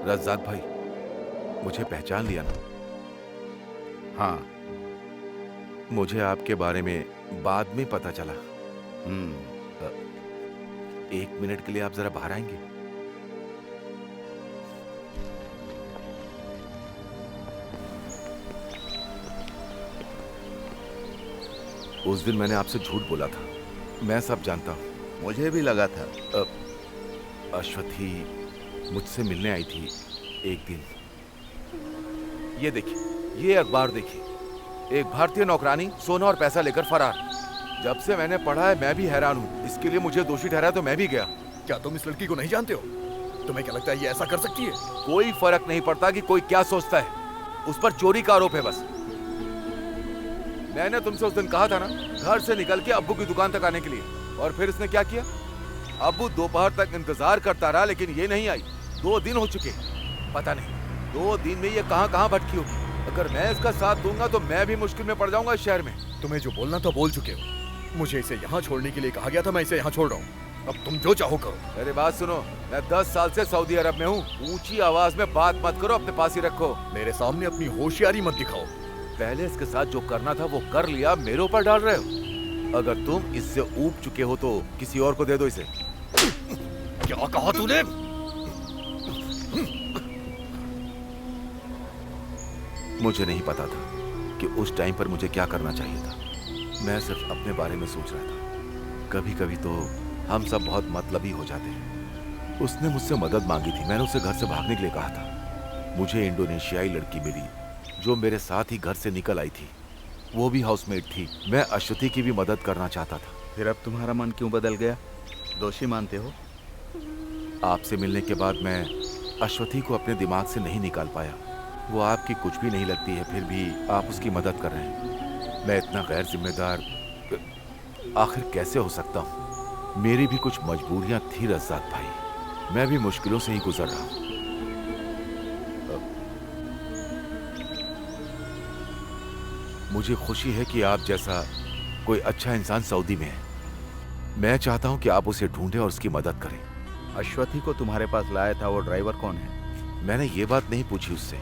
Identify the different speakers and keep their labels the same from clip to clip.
Speaker 1: रज़ाक भाई, मुझे पहचान लिया ना? हाँ, मुझे आपके बारे में बाद में पता चला। अ, 1 मिनट के लिए आप जरा बाहर आएंगे? उस दिन मैंने आपसे झूठ बोला था, मैं सब जानता हूँ।
Speaker 2: मुझे भी लगा था।
Speaker 1: अश्वथी मुझसे मिलने आई थी एक दिन। ये देखिए, ये अखबार देखिए, एक भारतीय नौकरानी सोना और पैसा लेकर फरार। जब से मैंने पढ़ा है मैं भी हैरान हूँ। इसके लिए मुझे दोषी ठहराया तो मैं भी गया।
Speaker 3: क्या तुम इस लड़की को नहीं जानते हो? तुम्हें क्या लगता है ये ऐसा कर सकती है?
Speaker 1: कोई फर्क नहीं पड़ता कि कोई क्या सोचता है, उस पर चोरी का आरोप है बस। मैंने तुमसे उस दिन कहा था ना, घर से निकल के अब्बू की दुकान तक आने के लिए, और फिर इसने क्या किया? अब्बू दोपहर तक इंतजार करता रहा लेकिन ये नहीं आई। 2 दिन हो चुके, पता नहीं 2 दिन में ये कहां कहां भटकी होगी। अगर मैं इसका साथ दूंगा तो मैं भी मुश्किल में पड़ जाऊंगा इस शहर में।
Speaker 3: तुम्हें जो बोलना था बोल चुके हो। मुझे इसे यहाँ छोड़ने के लिए कहा गया था, मैं इसे यहाँ छोड़ रहा हूँ। अब तुम जो चाहो करो।
Speaker 1: मेरी बात सुनो, मैं 10 साल से सऊदी अरब में हूँ। ऊंची आवाज में बात मत करो, अपने पास ही रखो।
Speaker 3: मेरे सामने अपनी होशियारी मत दिखाओ।
Speaker 1: पहले इसके साथ जो करना था वो कर लिया, मेरे ऊपर डाल रहे हो। अगर तुम इससे ऊब चुके हो तो किसी और को दे दो इसे।
Speaker 3: क्या कहा तूने?
Speaker 1: मुझे नहीं पता था कि उस टाइम पर मुझे क्या करना चाहिए था। मैं सिर्फ अपने बारे में सोच रहा था। कभी कभी तो हम सब बहुत मतलबी हो जाते हैं। उसने मुझसे मदद मांगी थी, मैंने उसे घर से भागने के लिए कहा था। मुझे इंडोनेशियाई लड़की मिली जो मेरे साथ ही घर से निकल आई थी। वो भी हाउसमेट थी। मैं अश्वथी की भी मदद करना चाहता था।
Speaker 2: फिर अब तुम्हारा मन क्यों बदल गया? दोषी मानते हो?
Speaker 1: आपसे मिलने के बाद मैं अश्वथी को अपने दिमाग से नहीं निकाल पाया। वो आपकी कुछ भी नहीं लगती है, फिर भी आप उसकी मदद कर रहे हैं। मैं इतना गैर जिम्मेदार आखिर कैसे हो सकता हूँ? मेरी भी कुछ मजबूरियां थी रज़ाक भाई, मैं भी मुश्किलों से ही गुजर रहा हूँ। मुझे खुशी है कि आप जैसा कोई अच्छा इंसान सऊदी में है। मैं चाहता हूं कि आप उसे ढूंढें और उसकी मदद करें।
Speaker 2: अश्वथी को तुम्हारे पास लाया था वो ड्राइवर कौन है?
Speaker 1: मैंने ये बात नहीं पूछी उससे।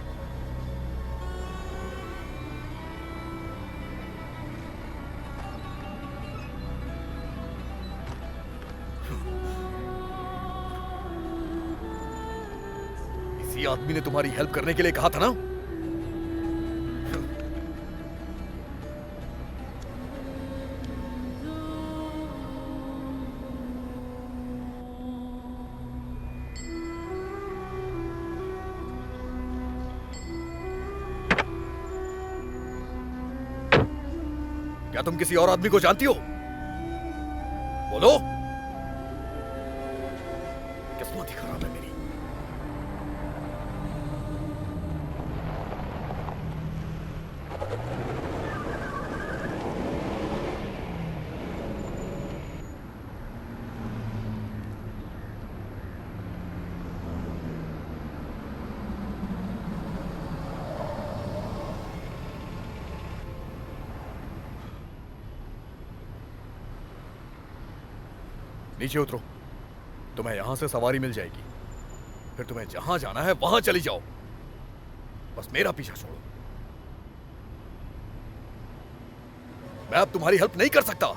Speaker 3: इसी आदमी ने तुम्हारी हेल्प करने के लिए कहा था ना? क्या तुम किसी और आदमी को जानती हो? बोलो। किस्मत ही खराब है मेरी। नीचे उतरो, तुम्हें यहां से सवारी मिल जाएगी। फिर तुम्हें जहां जाना है वहां चली जाओ। बस मेरा पीछा छोड़ो। मैं अब तुम्हारी हेल्प नहीं कर सकता।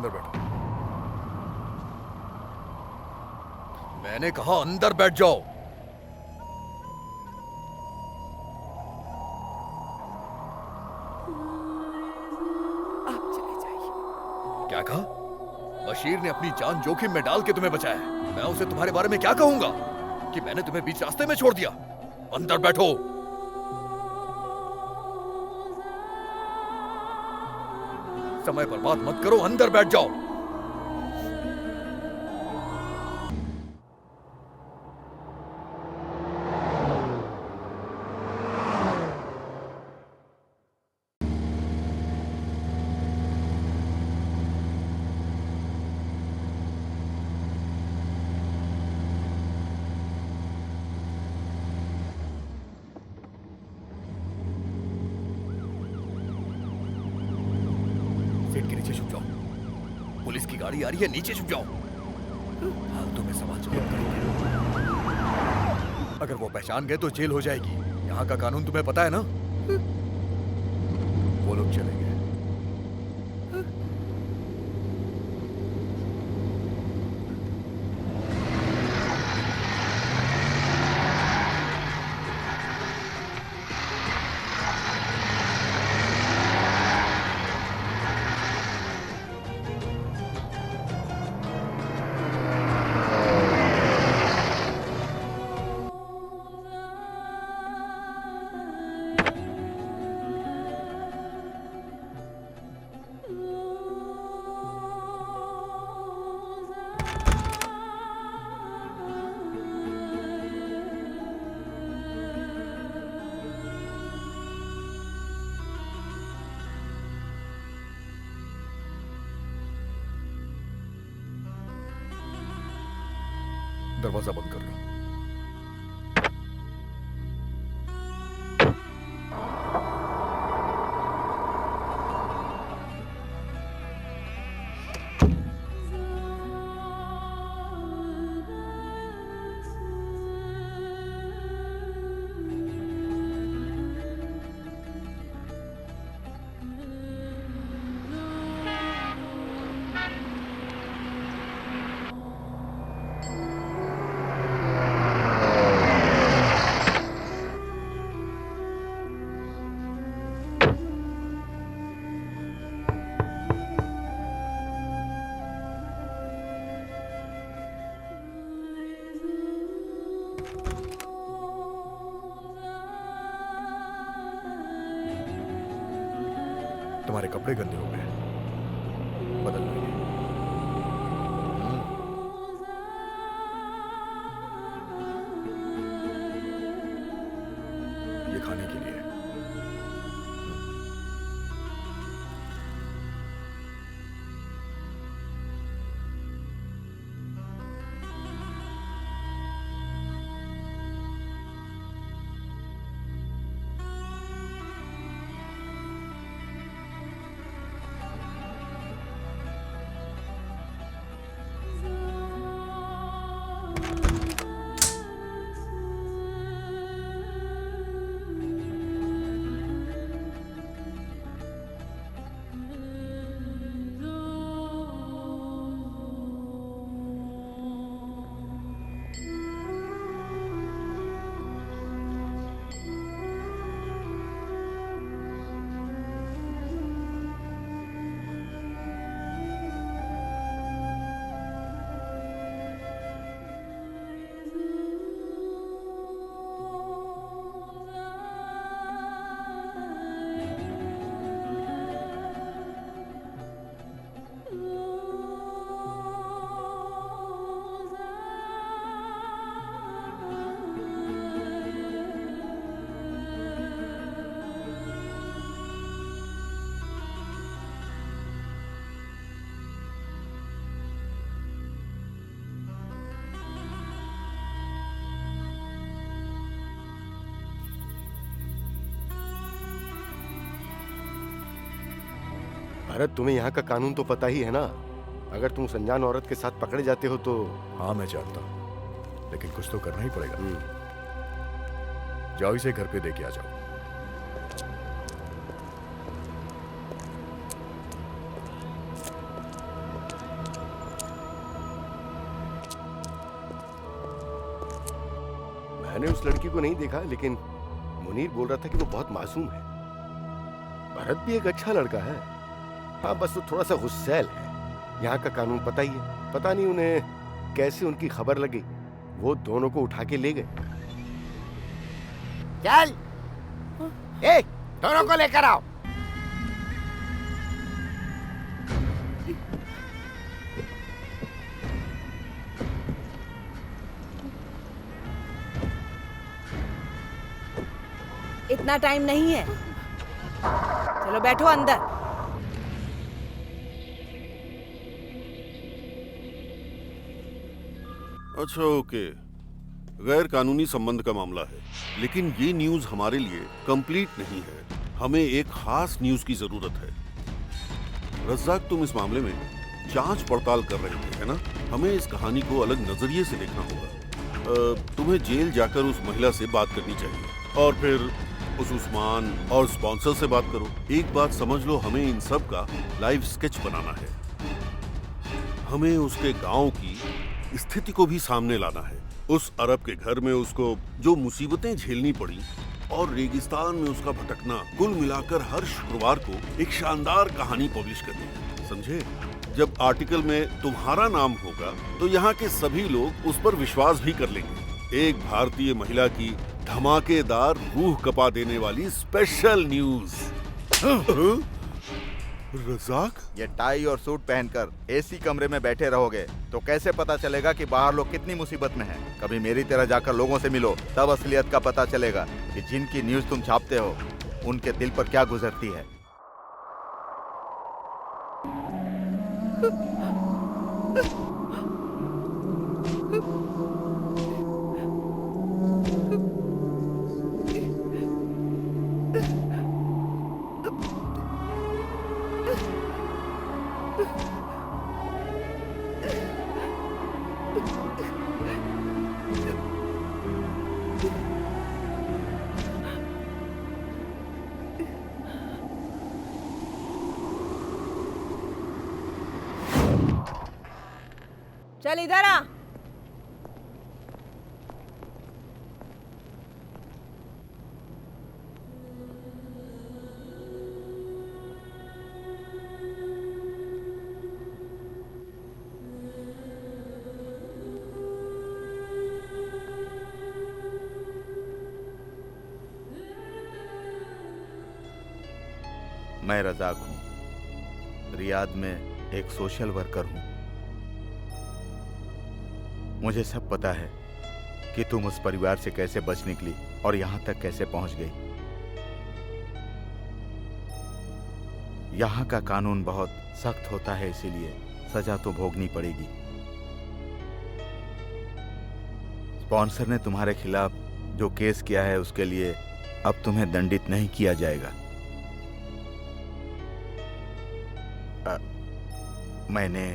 Speaker 3: अंदर बैठो। मैंने कहा अंदर बैठ जाओ।
Speaker 4: आप चले जाइए।
Speaker 3: क्या कहा? बशीर ने अपनी जान जोखिम में डाल के तुम्हें बचाया है। मैं उसे तुम्हारे बारे में क्या कहूंगा कि मैंने तुम्हें बीच रास्ते में छोड़ दिया? अंदर बैठो। समय पर बात मत करो, अंदर बैठ जाओ। सीट के नीचे छुप जाओ। पुलिस की गाड़ी आ रही है, नीचे छुप जाओ। फालतू में सवाल जवाब करेंगे। अगर वो पहचान गए तो जेल हो जाएगी। यहाँ का कानून तुम्हें पता है ना? वो लोग चले गए। दरवाजा बंद कर लो। तुम्हारे कपड़े गंदे हो गए, बदल लेंगे। ये खाने के लिए।
Speaker 5: भरत, तुम्हें यहाँ का कानून तो पता ही है ना। अगर तुम अनजान औरत के साथ पकड़े जाते हो तो।
Speaker 3: हाँ मैं जानता हूं, लेकिन कुछ तो करना ही पड़ेगा। जाओ इसे घर पे दे के आ जाओ।
Speaker 5: मैंने उस लड़की को नहीं देखा, लेकिन मुनीर बोल रहा था कि वो बहुत मासूम है। भरत भी एक अच्छा लड़का है, हाँ बस वो थोड़ा सा गुस्सैल है। यहाँ का कानून पता ही है, पता नहीं उन्हें कैसे उनकी खबर लगी, वो दोनों को उठा के ले गए। चल, ए, दोनों को लेकर आओ।
Speaker 4: इतना टाइम नहीं है, चलो बैठो अंदर।
Speaker 6: अच्छा ओके, गैर कानूनी संबंध का मामला है, लेकिन ये न्यूज़ हमारे लिए कंप्लीट नहीं है। हमें एक खास न्यूज़ की जरूरत है। रज्जाक, तुम इस मामले में जांच पड़ताल कर रहे थे, है ना? हमें इस कहानी को अलग नजरिए से देखना होगा। तुम्हें जेल जाकर उस महिला से बात करनी चाहिए और फिर उस उस्मान और स्पॉन्सर से बात करो। एक बात समझ लो, हमें इन सब का लाइव स्केच बनाना है। हमें उसके गांव की स्थिति को भी सामने लाना है। उस अरब के घर में उसको जो मुसीबतें झेलनी पड़ी और रेगिस्तान में उसका भटकना, कुल मिलाकर हर शुक्रवार को एक शानदार कहानी पब्लिश करनी है, समझे? जब आर्टिकल में तुम्हारा नाम होगा तो यहाँ के सभी लोग उस पर विश्वास भी कर लेंगे। एक भारतीय महिला की धमाकेदार, रूह कपा देने वाली स्पेशल न्यूज। रज़ाक,
Speaker 2: ये टाई और सूट पहनकर एसी कमरे में बैठे रहोगे तो कैसे पता चलेगा कि बाहर लोग कितनी मुसीबत में हैं? कभी मेरी तरह जाकर लोगों से मिलो, तब असलियत का पता चलेगा कि जिनकी न्यूज़ तुम छापते हो उनके दिल पर क्या गुजरती है।
Speaker 4: चल इधर आ।
Speaker 2: मैं रज़ाक हूँ, रियाद में एक सोशल वर्कर हूँ। मुझे सब पता है कि तुम उस परिवार से कैसे बच निकली और यहाँ तक कैसे पहुँच गई। यहाँ का कानून बहुत सख्त होता है, इसीलिए सजा तो भोगनी पड़ेगी। स्पॉन्सर ने तुम्हारे खिलाफ जो केस किया है उसके लिए अब तुम्हें दंडित नहीं किया जाएगा। मैंने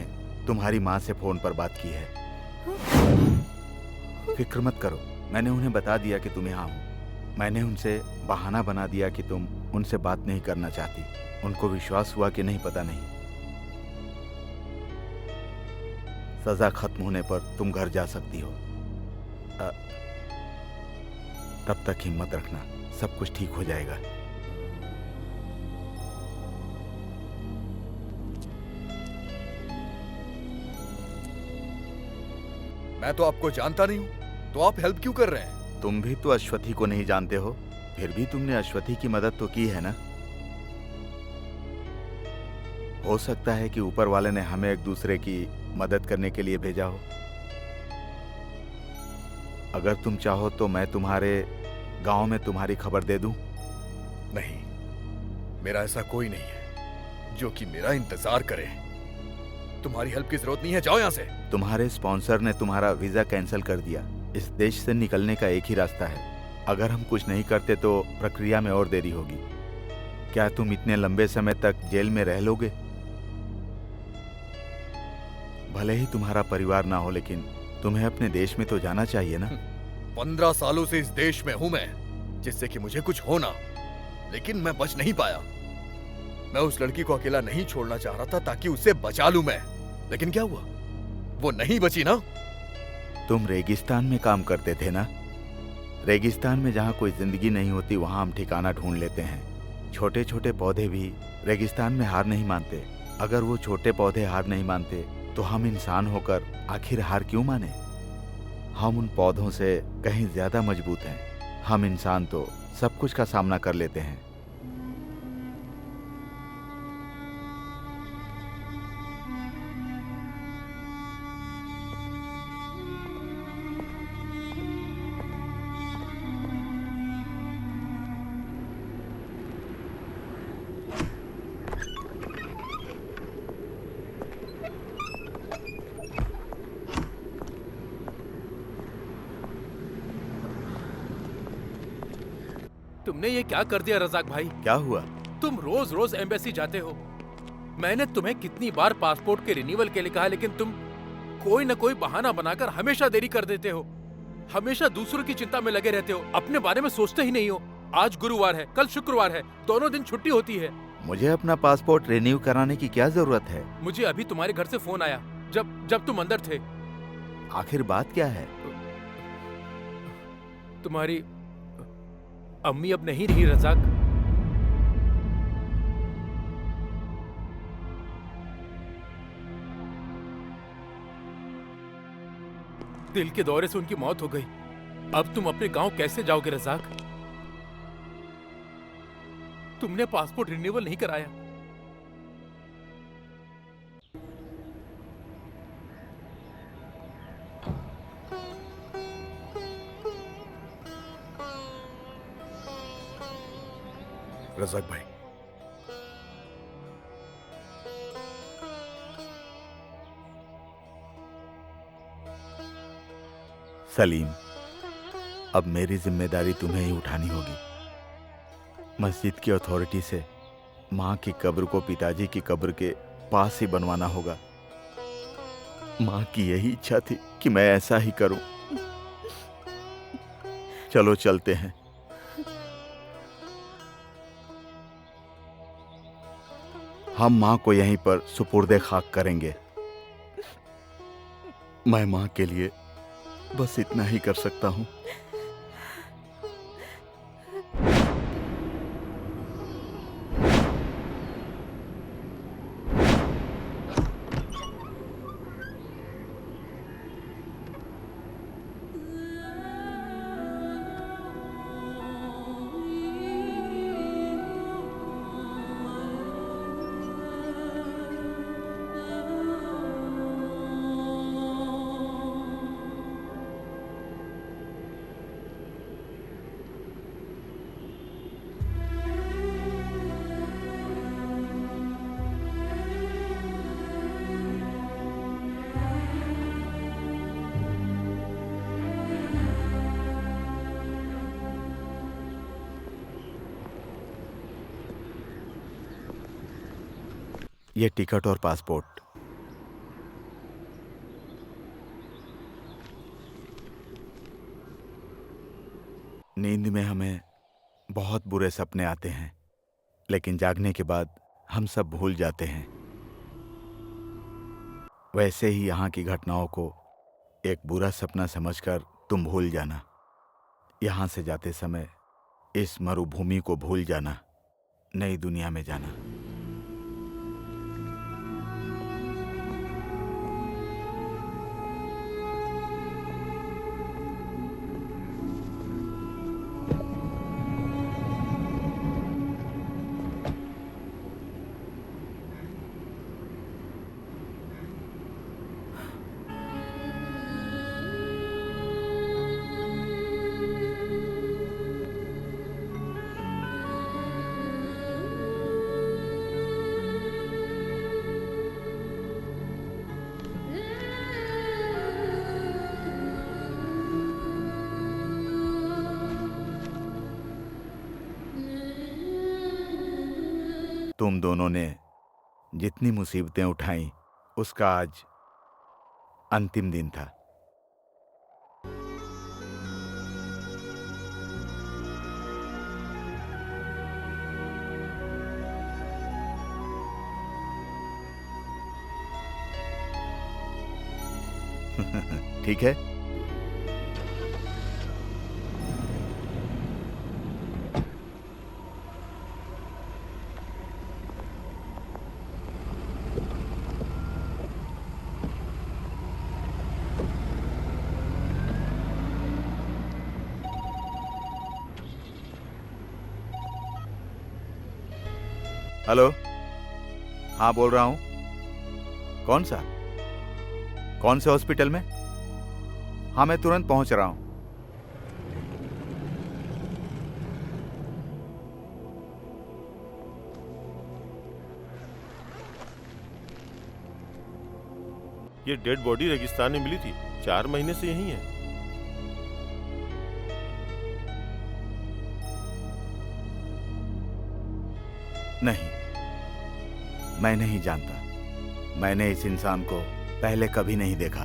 Speaker 2: तुम्हारी माँ से फोन पर बात की है। फिक्र मत करो, मैंने उन्हें बता दिया कि तुम यहाँ हो। मैंने उनसे बहाना बना दिया कि तुम उनसे बात नहीं करना चाहती। उनको विश्वास हुआ कि नहीं, पता नहीं। सजा खत्म होने पर तुम घर जा सकती हो। तब तक हिम्मत रखना, सब कुछ ठीक हो जाएगा।
Speaker 3: मैं तो आपको जानता नहीं हूँ, तो आप हेल्प क्यों कर रहे हैं?
Speaker 2: तुम भी तो अश्वथी को नहीं जानते हो, फिर भी तुमने अश्वथी की मदद तो की है ना। हो सकता है कि ऊपर वाले ने हमें एक दूसरे की मदद करने के लिए भेजा हो। अगर तुम चाहो तो मैं तुम्हारे गांव में तुम्हारी खबर दे दूं।
Speaker 3: नहीं, मेरा ऐसा कोई नहीं है जो कि मेरा इंतजार करे। तुम्हारी हेल्प की जरूरत नहीं है, जाओ यहाँ से।
Speaker 2: तुम्हारे स्पॉन्सर ने तुम्हारा वीजा कैंसिल कर दिया। इस देश से निकलने का एक ही रास्ता है। अगर हम कुछ नहीं करते तो प्रक्रिया में और देरी होगी। क्या तुम इतने लंबे समय तक जेल में रह लोगे? भले ही तुम्हारा परिवार ना हो, लेकिन तुम्हें अपने देश में तो जाना चाहिए ना।
Speaker 3: 15 सालों से इस देश में हूं मैं, जिससे कि मुझे कुछ होना, लेकिन मैं बच नहीं पाया। मैं उस लड़की को अकेला नहीं छोड़ना चाह रहा था ताकि उसे बचा लूं मैं, लेकिन क्या हुआ? वो नहीं बची ना।
Speaker 2: तुम रेगिस्तान में काम करते थे ना? रेगिस्तान में जहाँ कोई जिंदगी नहीं होती वहाँ हम ठिकाना ढूंढ लेते हैं। छोटे छोटे पौधे भी रेगिस्तान में हार नहीं मानते। अगर वो छोटे पौधे हार नहीं मानते तो हम इंसान होकर आखिर हार क्यों माने? हम उन पौधों से कहीं ज्यादा मजबूत हैं। हम इंसान तो सब कुछ का सामना कर लेते हैं।
Speaker 7: तुमने ये क्या कर दिया रजाक भाई?
Speaker 2: क्या हुआ?
Speaker 7: तुम रोज रोज एम्बेसी जाते हो। मैंने तुम्हें कितनी बार पासपोर्ट के रिन्यूअल के लिए कहा, लेकिन तुम कोई न कोई बहाना बनाकर हमेशा देरी कर देते हो। हमेशा दूसरों की चिंता में लगे रहते हो, अपने बारे में सोचते ही नहीं हो। आज गुरुवार है, कल शुक्रवार है, दोनों दिन छुट्टी होती है।
Speaker 2: मुझे अपना पासपोर्ट रिन्यू कराने की क्या जरूरत है?
Speaker 7: मुझे अभी तुम्हारे घर से फोन आया जब तुम अंदर थे।
Speaker 2: आखिर बात क्या है?
Speaker 7: तुम्हारी अम्मी अब नहीं रही रजाक। दिल के दौरे से उनकी मौत हो गई। अब तुम अपने गांव कैसे जाओगे रजाक? तुमने पासपोर्ट रिन्यूअल नहीं कराया।
Speaker 3: रजाक भाई,
Speaker 2: सलीम, अब मेरी जिम्मेदारी तुम्हें ही उठानी होगी। मस्जिद की अथॉरिटी से माँ की कब्र को पिताजी की कब्र के पास ही बनवाना होगा। माँ की यही इच्छा थी कि मैं ऐसा ही करूं। चलो चलते हैं। हम माँ को यहीं पर सुपुर्दे खाक करेंगे। मैं माँ के लिए बस इतना ही कर सकता हूँ। ये टिकट और पासपोर्ट। नींद में हमें बहुत बुरे सपने आते हैं, लेकिन जागने के बाद हम सब भूल जाते हैं। वैसे ही यहाँ की घटनाओं को एक बुरा सपना समझकर तुम भूल जाना। यहाँ से जाते समय इस मरुभूमि को भूल जाना, नई दुनिया में जाना। तुम दोनों ने जितनी मुसीबतें उठाई, उसका आज अंतिम दिन था। ठीक है। हेलो, हाँ बोल रहा हूँ। कौन सा? कौन से हॉस्पिटल में? हाँ मैं तुरंत पहुंच रहा हूँ।
Speaker 8: ये डेड बॉडी रेगिस्तान में मिली थी, 4 महीने से यहीं है।
Speaker 2: नहीं, मैं नहीं जानता। मैंने इस इंसान को पहले कभी नहीं देखा।